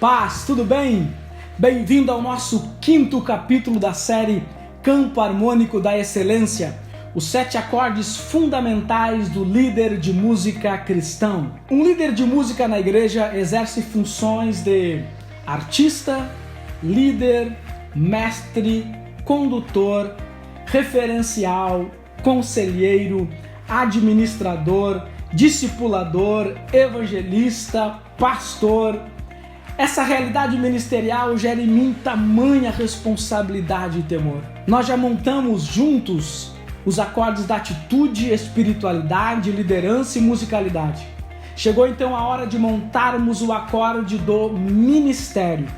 Paz, tudo bem? Bem-vindo ao nosso 5º capítulo da série Campo Harmônico da Excelência, os 7 acordes fundamentais do líder de música cristão. Um líder de música na igreja exerce funções de artista, líder, mestre, condutor, referencial, conselheiro, administrador, discipulador, evangelista, pastor. Essa realidade ministerial gera em mim tamanha responsabilidade e temor. Nós já montamos juntos os acordes da atitude, espiritualidade, liderança e musicalidade. Chegou então a hora de montarmos o acorde do ministério.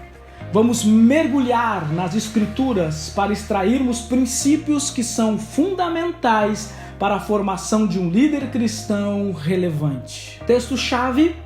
Vamos mergulhar nas escrituras para extrairmos princípios que são fundamentais para a formação de um líder cristão relevante. Texto-chave: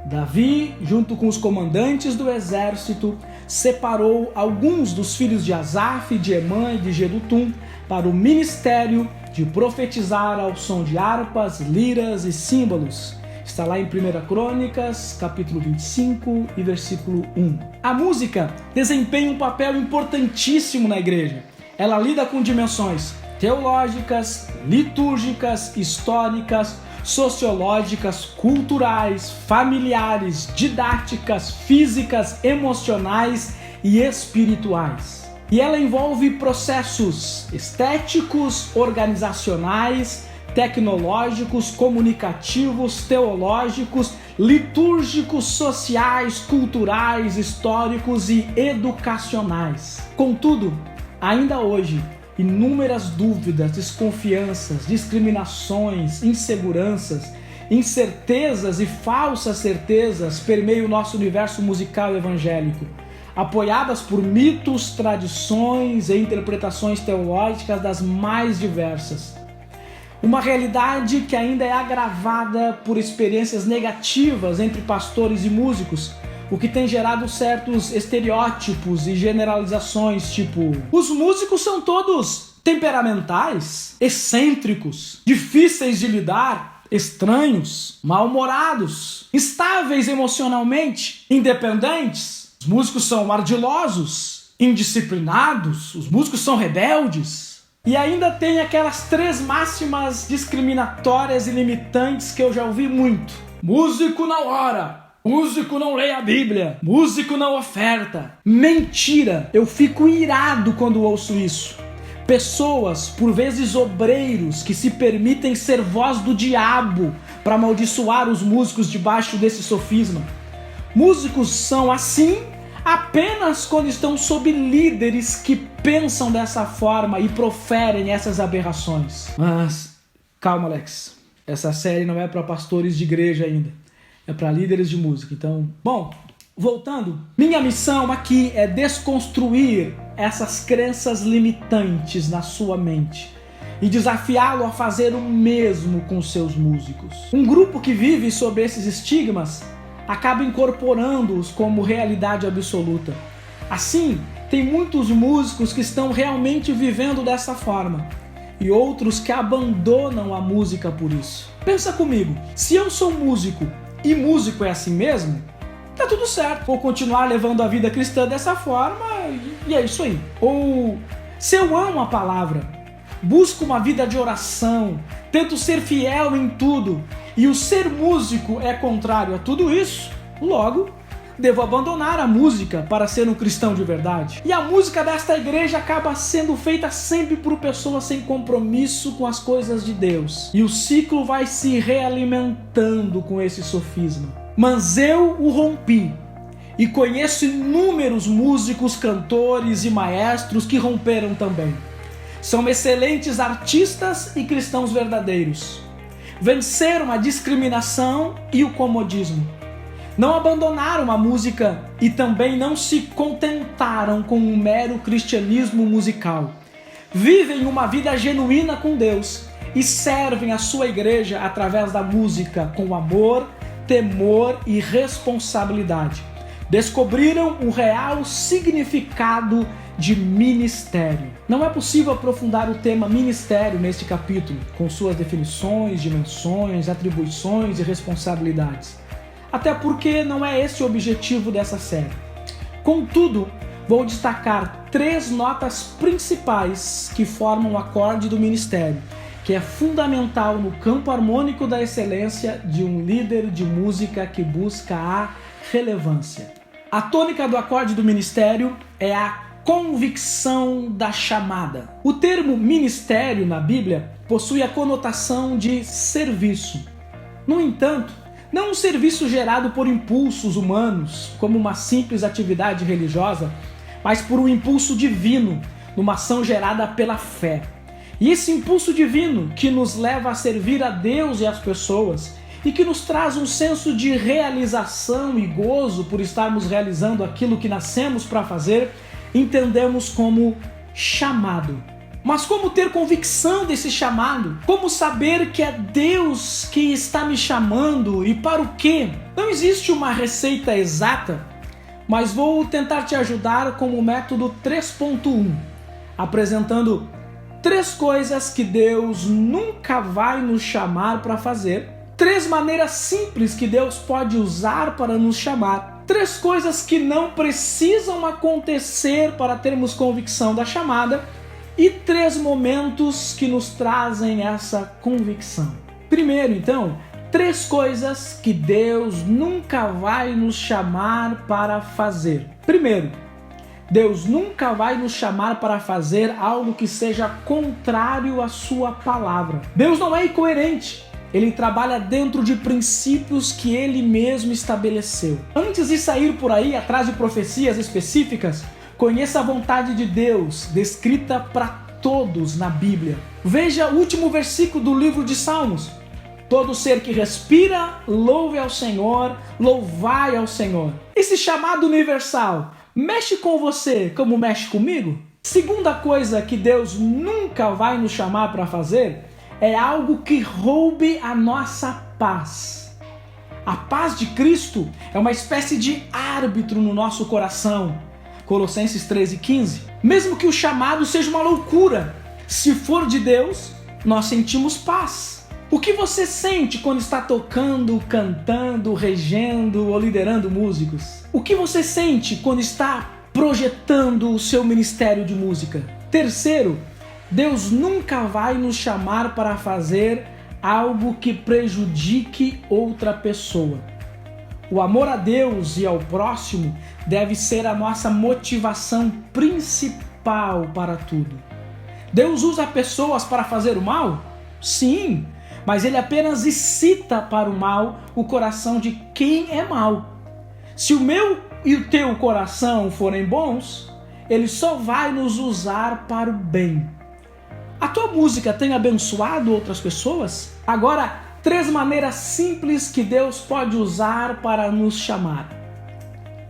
Davi, junto com os comandantes do exército, separou alguns dos filhos de Asaf, de Emã e de Jedutum para o ministério de profetizar ao som de harpas, liras e símbolos. Está lá em 1 Crônicas, capítulo 25 e versículo 1. A música desempenha um papel importantíssimo na igreja. Ela lida com dimensões teológicas, litúrgicas, históricas, sociológicas, culturais, familiares, didáticas, físicas, emocionais e espirituais. E ela envolve processos estéticos, organizacionais, tecnológicos, comunicativos, teológicos, litúrgicos, sociais, culturais, históricos e educacionais. Contudo, ainda hoje, inúmeras dúvidas, desconfianças, discriminações, inseguranças, incertezas e falsas certezas permeiam o nosso universo musical evangélico, apoiadas por mitos, tradições e interpretações teológicas das mais diversas. Uma realidade que ainda é agravada por experiências negativas entre pastores e músicos, o que tem gerado certos estereótipos e generalizações, tipo: os músicos são todos temperamentais, excêntricos, difíceis de lidar, estranhos, mal-humorados, instáveis emocionalmente, independentes. Os músicos são ardilosos, indisciplinados, os músicos são rebeldes. E ainda tem aquelas 3 máximas discriminatórias e limitantes que eu já ouvi muito: músico não ora, músico não lê a Bíblia, músico não oferta. Mentira! Eu fico irado quando ouço isso. Pessoas, por vezes obreiros, que se permitem ser voz do diabo para amaldiçoar os músicos debaixo desse sofisma. Músicos são assim apenas quando estão sob líderes que pensam dessa forma e proferem essas aberrações. Mas calma, Alex. Essa série não é para pastores de igreja ainda. É para líderes de música. Então, bom, voltando. Minha missão aqui é desconstruir essas crenças limitantes na sua mente e desafiá-lo a fazer o mesmo com seus músicos. Um grupo que vive sob esses estigmas acaba incorporando-os como realidade absoluta. Assim, tem muitos músicos que estão realmente vivendo dessa forma e outros que abandonam a música por isso. Pensa comigo, se eu sou músico e músico é assim mesmo, tá tudo certo. Vou continuar levando a vida cristã dessa forma e é isso aí. Ou se eu amo a palavra, busco uma vida de oração, tento ser fiel em tudo, e o ser músico é contrário a tudo isso, logo, devo abandonar a música para ser um cristão de verdade. E a música desta igreja acaba sendo feita sempre por pessoas sem compromisso com as coisas de Deus. E o ciclo vai se realimentando com esse sofisma. Mas eu o rompi. E conheço inúmeros músicos, cantores e maestros que romperam também. São excelentes artistas e cristãos verdadeiros. Venceram a discriminação e o comodismo. Não abandonaram a música e também não se contentaram com um mero cristianismo musical. Vivem uma vida genuína com Deus e servem a sua igreja através da música com amor, temor e responsabilidade. Descobriram o real significado de ministério. Não é possível aprofundar o tema ministério neste capítulo, com suas definições, dimensões, atribuições e responsabilidades. até porque não é esse o objetivo dessa série. Contudo, vou destacar 3 notas principais que formam o acorde do ministério, que é fundamental no campo harmônico da excelência de um líder de música que busca a relevância. A tônica do acorde do ministério é a convicção da chamada. O termo ministério na Bíblia possui a conotação de serviço. No entanto, não um serviço gerado por impulsos humanos, como uma simples atividade religiosa, mas por um impulso divino, numa ação gerada pela fé. E esse impulso divino que nos leva a servir a Deus e as pessoas e que nos traz um senso de realização e gozo por estarmos realizando aquilo que nascemos para fazer, entendemos como chamado. Mas como ter convicção desse chamado? Como saber que é Deus que está me chamando e para o quê? Não existe uma receita exata, mas vou tentar te ajudar com o método 3.1, apresentando 3 coisas que Deus nunca vai nos chamar para fazer, 3 maneiras simples que Deus pode usar para nos chamar, 3 coisas que não precisam acontecer para termos convicção da chamada e 3 momentos que nos trazem essa convicção. Primeiro, então, 3 coisas que Deus nunca vai nos chamar para fazer. Primeiro, Deus nunca vai nos chamar para fazer algo que seja contrário à sua palavra. Deus não é incoerente. Ele trabalha dentro de princípios que Ele mesmo estabeleceu. Antes de sair por aí atrás de profecias específicas, conheça a vontade de Deus, descrita para todos na Bíblia. Veja o último versículo do livro de Salmos. Todo ser que respira, louve ao Senhor, louvai ao Senhor. Esse chamado universal mexe com você como mexe comigo? Segunda coisa que Deus nunca vai nos chamar para fazer é algo que roube a nossa paz. A paz de Cristo é uma espécie de árbitro no nosso coração. Colossenses 13:15. Mesmo que o chamado seja uma loucura, se for de Deus, nós sentimos paz. O que você sente quando está tocando, cantando, regendo ou liderando músicos? O que você sente quando está projetando o seu ministério de música? Terceiro, Deus nunca vai nos chamar para fazer algo que prejudique outra pessoa. O amor a Deus e ao próximo deve ser a nossa motivação principal para tudo. Deus usa pessoas para fazer o mal? Sim, mas Ele apenas excita para o mal o coração de quem é mau. Se o meu e o teu coração forem bons, Ele só vai nos usar para o bem. A tua música tem abençoado outras pessoas? Agora, 3 maneiras simples que Deus pode usar para nos chamar.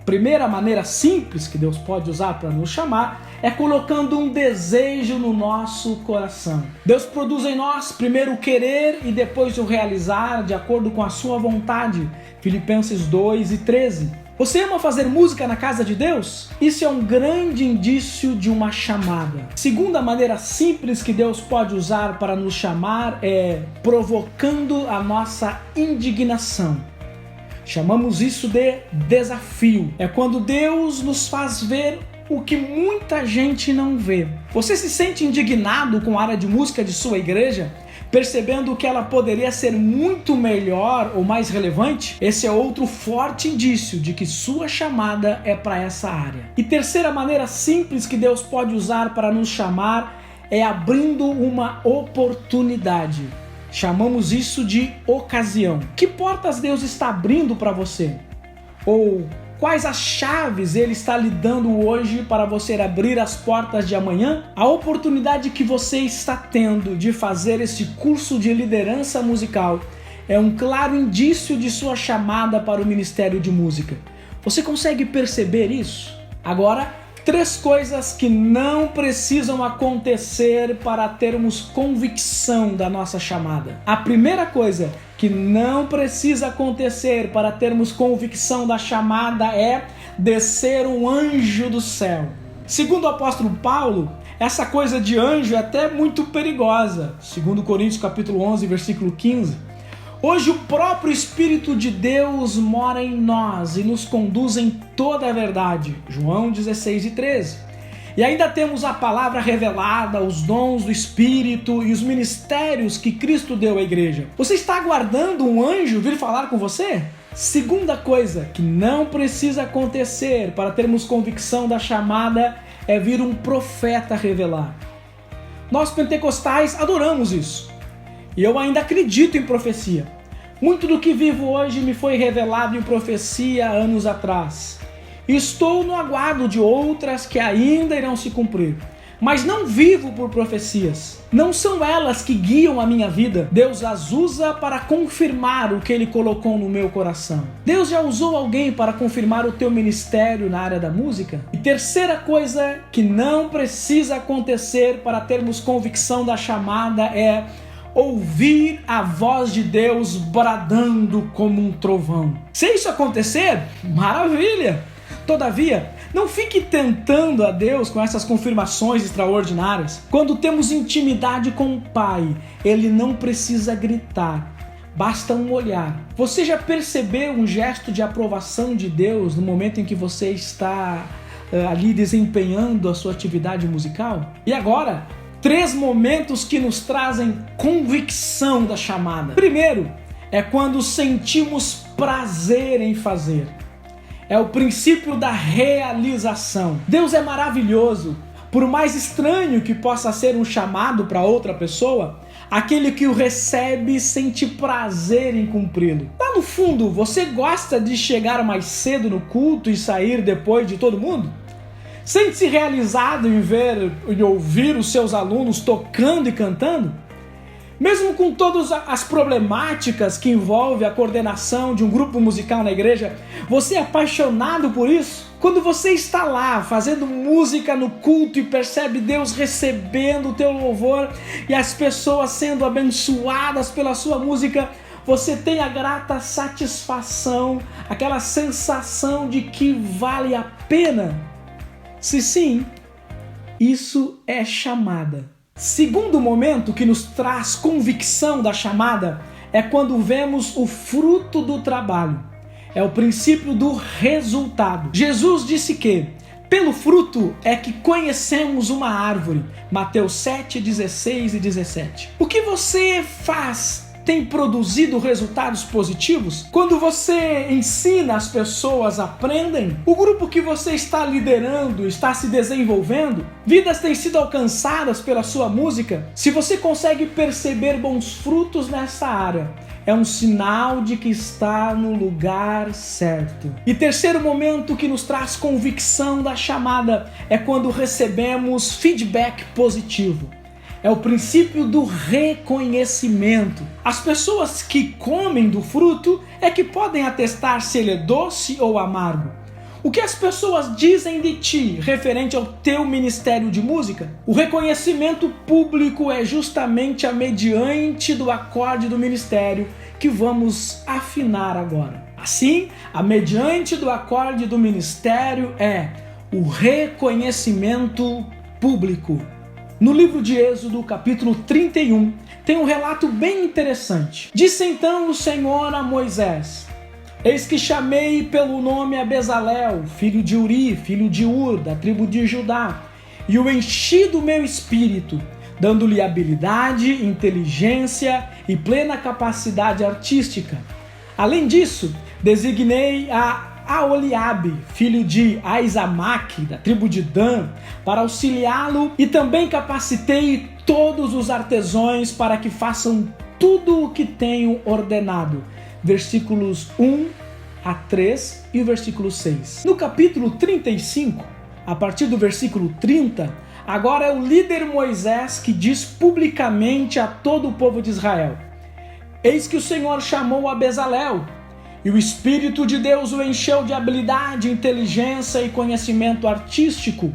Primeira maneira simples que Deus pode usar para nos chamar é colocando um desejo no nosso coração. Deus produz em nós primeiro o querer e depois o realizar de acordo com a sua vontade. Filipenses 2:13. Você ama fazer música na casa de Deus? Isso é um grande indício de uma chamada. Segunda maneira simples que Deus pode usar para nos chamar é provocando a nossa indignação. Chamamos isso de desafio. É quando Deus nos faz ver o que muita gente não vê. Você se sente indignado com a área de música de sua igreja, percebendo que ela poderia ser muito melhor ou mais relevante? Esse é outro forte indício de que sua chamada é para essa área. E terceira maneira simples que Deus pode usar para nos chamar é abrindo uma oportunidade. Chamamos isso de ocasião. Que portas Deus está abrindo para você? Ou quais as chaves Ele está lhe dando hoje para você abrir as portas de amanhã? A oportunidade que você está tendo de fazer esse curso de liderança musical é um claro indício de sua chamada para o ministério de música. Você consegue perceber isso? Agora, 3 coisas que não precisam acontecer para termos convicção da nossa chamada. A primeira coisa que não precisa acontecer para termos convicção da chamada é descer um anjo do céu. Segundo o apóstolo Paulo, essa coisa de anjo é até muito perigosa. Segundo Coríntios capítulo 11, versículo 15. Hoje o próprio Espírito de Deus mora em nós e nos conduz em toda a verdade. João 16:13. E ainda temos a palavra revelada, os dons do Espírito e os ministérios que Cristo deu à igreja. Você está aguardando um anjo vir falar com você? Segunda coisa que não precisa acontecer para termos convicção da chamada é vir um profeta revelar. Nós pentecostais adoramos isso. E eu ainda acredito em profecia. Muito do que vivo hoje me foi revelado em profecia anos atrás. Estou no aguardo de outras que ainda irão se cumprir. Mas não vivo por profecias. Não são elas que guiam a minha vida. Deus as usa para confirmar o que Ele colocou no meu coração. Deus já usou alguém para confirmar o teu ministério na área da música? E terceira coisa que não precisa acontecer para termos convicção da chamada é ouvir a voz de Deus bradando como um trovão. Se isso acontecer, maravilha! Todavia, não fique tentando a Deus com essas confirmações extraordinárias. Quando temos intimidade com o Pai, Ele não precisa gritar, basta um olhar. Você já percebeu um gesto de aprovação de Deus no momento em que você está ali desempenhando a sua atividade musical? E agora, 3 momentos que nos trazem convicção da chamada. Primeiro, é quando sentimos prazer em fazer. É o princípio da realização. Deus é maravilhoso. Por mais estranho que possa ser um chamado para outra pessoa, aquele que o recebe sente prazer em cumpri-lo. Lá no fundo, você gosta de chegar mais cedo no culto e sair depois de todo mundo? Sente-se realizado em ver e ouvir os seus alunos tocando e cantando? Mesmo com todas as problemáticas que envolve a coordenação de um grupo musical na igreja, você é apaixonado por isso? Quando você está lá fazendo música no culto e percebe Deus recebendo o teu louvor e as pessoas sendo abençoadas pela sua música, você tem a grata satisfação, aquela sensação de que vale a pena? Se sim, isso é chamada. Segundo momento que nos traz convicção da chamada é quando vemos o fruto do trabalho. É o princípio do resultado. Jesus disse que, pelo fruto é que conhecemos uma árvore. Mateus 7, 16 e 17. O que você faz tem produzido resultados positivos? Quando você ensina, as pessoas aprendem? O grupo que você está liderando está se desenvolvendo? Vidas têm sido alcançadas pela sua música? Se você consegue perceber bons frutos nessa área, é um sinal de que está no lugar certo. E terceiro momento que nos traz convicção da chamada é quando recebemos feedback positivo. É o princípio do reconhecimento. As pessoas que comem do fruto é que podem atestar se ele é doce ou amargo. O que as pessoas dizem de ti referente ao teu ministério de música? O reconhecimento público é justamente a mediante do acorde do ministério que vamos afinar agora. Assim, a mediante do acorde do ministério é o reconhecimento público. No livro de Êxodo, capítulo 31, tem um relato bem interessante. Disse então o Senhor a Moisés: eis que chamei pelo nome a Bezalel, filho de Uri, filho de Ur, da tribo de Judá, e o enchi do meu espírito, dando-lhe habilidade, inteligência e plena capacidade artística. Além disso, designei a Aholiabe, filho de Aizamaque, da tribo de Dan, para auxiliá-lo, e também capacitei todos os artesãos para que façam tudo o que tenho ordenado. Versículos 1 a 3 e o versículo 6. No capítulo 35, a partir do versículo 30, agora é o líder Moisés que diz publicamente a todo o povo de Israel: eis que o Senhor chamou a Bezalel, e o Espírito de Deus o encheu de habilidade, inteligência e conhecimento artístico,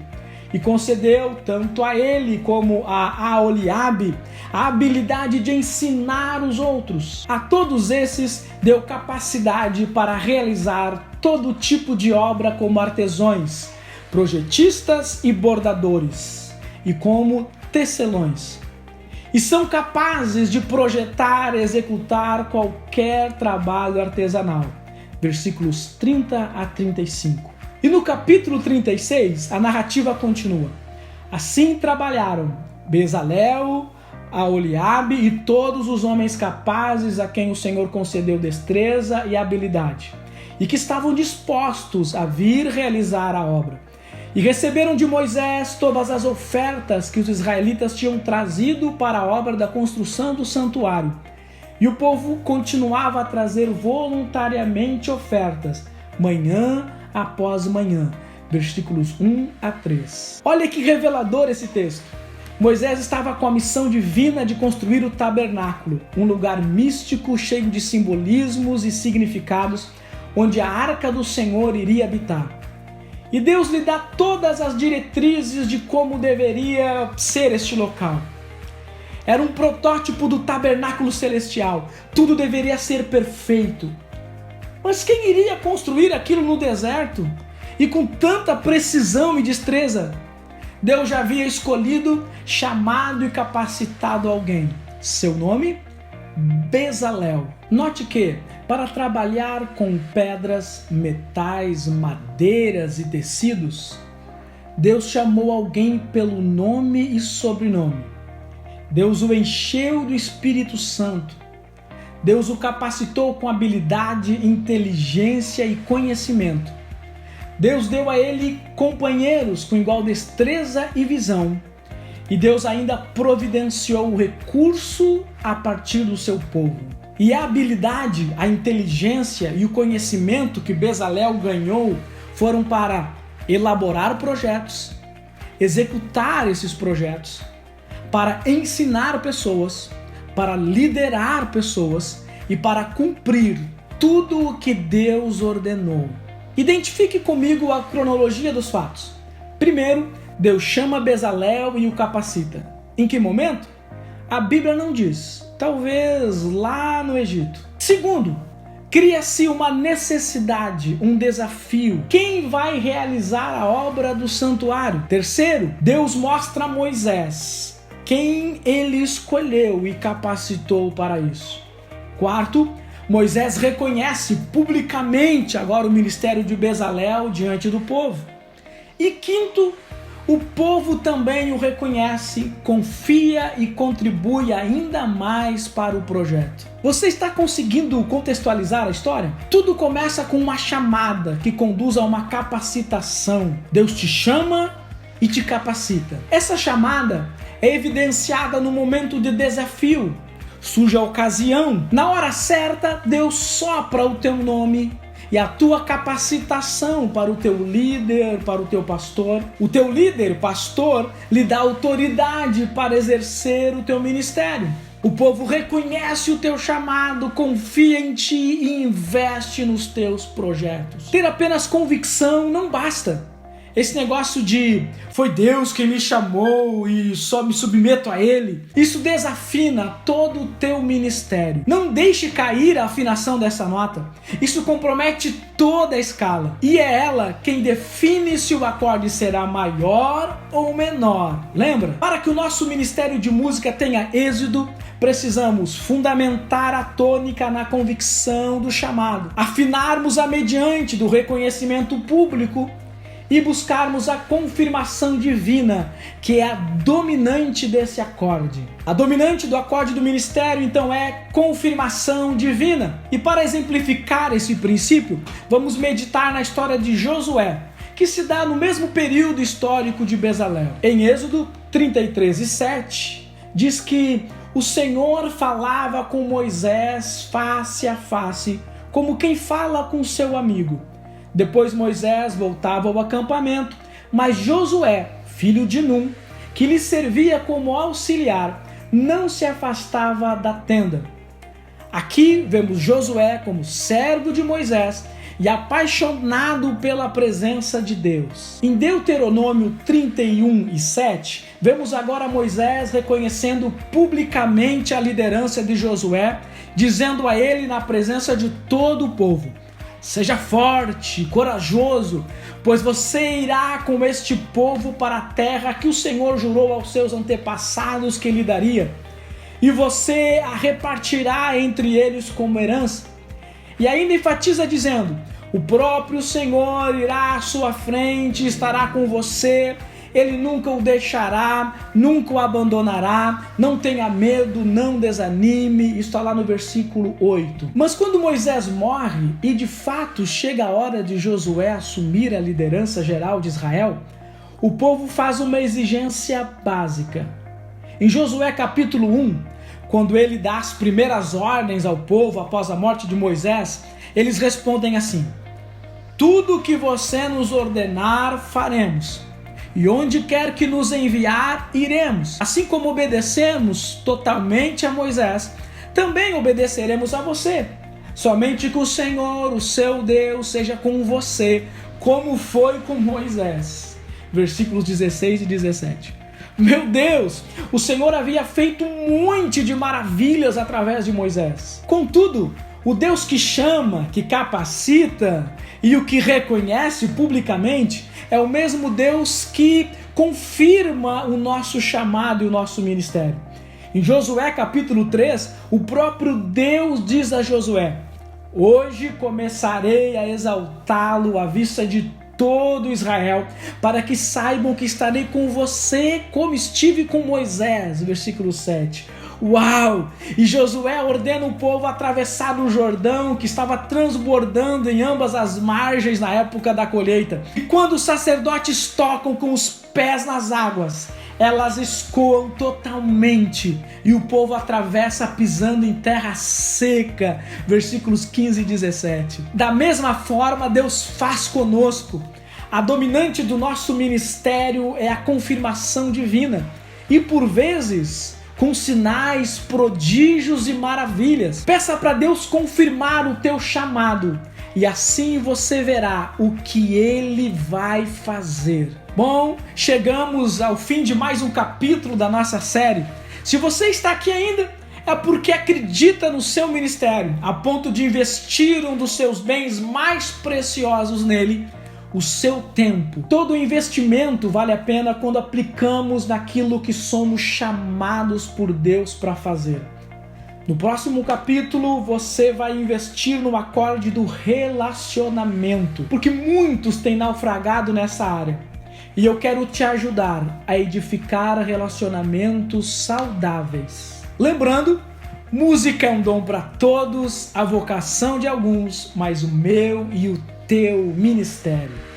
e concedeu tanto a ele como a Aholiabe a habilidade de ensinar os outros. A todos esses deu capacidade para realizar todo tipo de obra como artesãos, projetistas e bordadores, e como tecelões. e são capazes de projetar e executar qualquer trabalho artesanal. Versículos 30 a 35. E no capítulo 36, a narrativa continua. Assim trabalharam Bezalel, Aholiabe e todos os homens capazes a quem o Senhor concedeu destreza e habilidade, e que estavam dispostos a vir realizar a obra. E receberam de Moisés todas as ofertas que os israelitas tinham trazido para a obra da construção do santuário. E o povo continuava a trazer voluntariamente ofertas, manhã após manhã. Versículos 1 a 3. Olha que revelador esse texto. Moisés estava com a missão divina de construir o tabernáculo, um lugar místico cheio de simbolismos e significados, onde a arca do Senhor iria habitar. E Deus lhe dá todas as diretrizes de como deveria ser este local. Era um protótipo do tabernáculo celestial. Tudo deveria ser perfeito. Mas quem iria construir aquilo no deserto? E com tanta precisão e destreza? Deus já havia escolhido, chamado e capacitado alguém. Seu nome? Bezalel. Note que, para trabalhar com pedras, metais, madeiras e tecidos, Deus chamou alguém pelo nome e sobrenome. Deus o encheu do Espírito Santo. Deus o capacitou com habilidade, inteligência e conhecimento. Deus deu a ele companheiros com igual destreza e visão. E Deus ainda providenciou o recurso a partir do seu povo. E a habilidade, a inteligência e o conhecimento que Bezalel ganhou foram para elaborar projetos, executar esses projetos, para ensinar pessoas, para liderar pessoas e para cumprir tudo o que Deus ordenou. Identifique comigo a cronologia dos fatos. Primeiro, Deus chama Bezalel e o capacita. Em que momento? A Bíblia não diz. Talvez lá no Egito. Segundo, cria-se uma necessidade, um desafio. Quem vai realizar a obra do santuário? Terceiro, Deus mostra a Moisés quem ele escolheu e capacitou para isso. Quarto, Moisés reconhece publicamente agora o ministério de Bezalel diante do povo. E quinto, o povo também o reconhece, confia e contribui ainda mais para o projeto. Você está conseguindo contextualizar a história? Tudo começa com uma chamada que conduz a uma capacitação. Deus te chama e te capacita. Essa chamada é evidenciada no momento de desafio. Surge a ocasião. Na hora certa, Deus sopra o teu nome e a tua capacitação para o teu líder, para o teu pastor. O teu líder, pastor, lhe dá autoridade para exercer o teu ministério. O povo reconhece o teu chamado, confia em ti e investe nos teus projetos. Ter apenas convicção não basta. Esse negócio de foi Deus quem me chamou e só me submeto a Ele, isso desafina todo o teu ministério. Não deixe cair a afinação dessa nota. Isso compromete toda a escala. E é ela quem define se o acorde será maior ou menor. Lembra? Para que o nosso ministério de música tenha êxito, precisamos fundamentar a tônica na convicção do chamado, afinarmos-a mediante do reconhecimento público e buscarmos a confirmação divina, que é a dominante desse acorde. A dominante do acorde do ministério, então, é confirmação divina. E para exemplificar esse princípio, vamos meditar na história de Josué, que se dá no mesmo período histórico de Bezalel. Em Êxodo 33:7, diz que o Senhor falava com Moisés face a face, como quem fala com seu amigo. Depois Moisés voltava ao acampamento, mas Josué, filho de Num, que lhe servia como auxiliar, não se afastava da tenda. Aqui vemos Josué como servo de Moisés e apaixonado pela presença de Deus. Em Deuteronômio 31:7, vemos agora Moisés reconhecendo publicamente a liderança de Josué, dizendo a ele na presença de todo o povo: seja forte, corajoso, pois você irá com este povo para a terra que o Senhor jurou aos seus antepassados que lhe daria. e você a repartirá entre eles como herança. E ainda enfatiza dizendo: o próprio Senhor irá à sua frente, estará com você, Ele nunca o deixará, nunca o abandonará, não tenha medo, não desanime. Isso está lá no versículo 8. Mas quando Moisés morre e de fato chega a hora de Josué assumir a liderança geral de Israel, o povo faz uma exigência básica. Em Josué capítulo 1, quando ele dá as primeiras ordens ao povo após a morte de Moisés, eles respondem assim: tudo que você nos ordenar, faremos, e onde quer que nos enviar, iremos. Assim como obedecemos totalmente a Moisés, também obedeceremos a você. Somente que o Senhor, o seu Deus, seja com você, como foi com Moisés. Versículos 16 e 17. Meu Deus, o Senhor havia feito um monte de maravilhas através de Moisés. Contudo, o Deus que chama, que capacita e o que reconhece publicamente é o mesmo Deus que confirma o nosso chamado e o nosso ministério. Em Josué capítulo 3, o próprio Deus diz a Josué: hoje começarei a exaltá-lo à vista de todo Israel, para que saibam que estarei com você como estive com Moisés. Versículo 7. Uau! E Josué ordena o povo a atravessar o Jordão, que estava transbordando em ambas as margens na época da colheita. E quando os sacerdotes tocam com os pés nas águas, elas escoam totalmente e o povo atravessa pisando em terra seca. Versículos 15 e 17. Da mesma forma, Deus faz conosco. A dominante do nosso ministério é a confirmação divina e, por vezes, com sinais, prodígios e maravilhas. Peça para Deus confirmar o teu chamado e assim você verá o que Ele vai fazer. Bom, chegamos ao fim de mais um capítulo da nossa série. Se você está aqui ainda, é porque acredita no seu ministério, a ponto de investir um dos seus bens mais preciosos nele, o seu tempo. Todo investimento vale a pena quando aplicamos naquilo que somos chamados por Deus para fazer. No próximo capítulo, você vai investir no acorde do relacionamento, porque muitos têm naufragado nessa área. E eu quero te ajudar a edificar relacionamentos saudáveis. Lembrando, música é um dom para todos, a vocação de alguns, mas o meu e o teu ministério.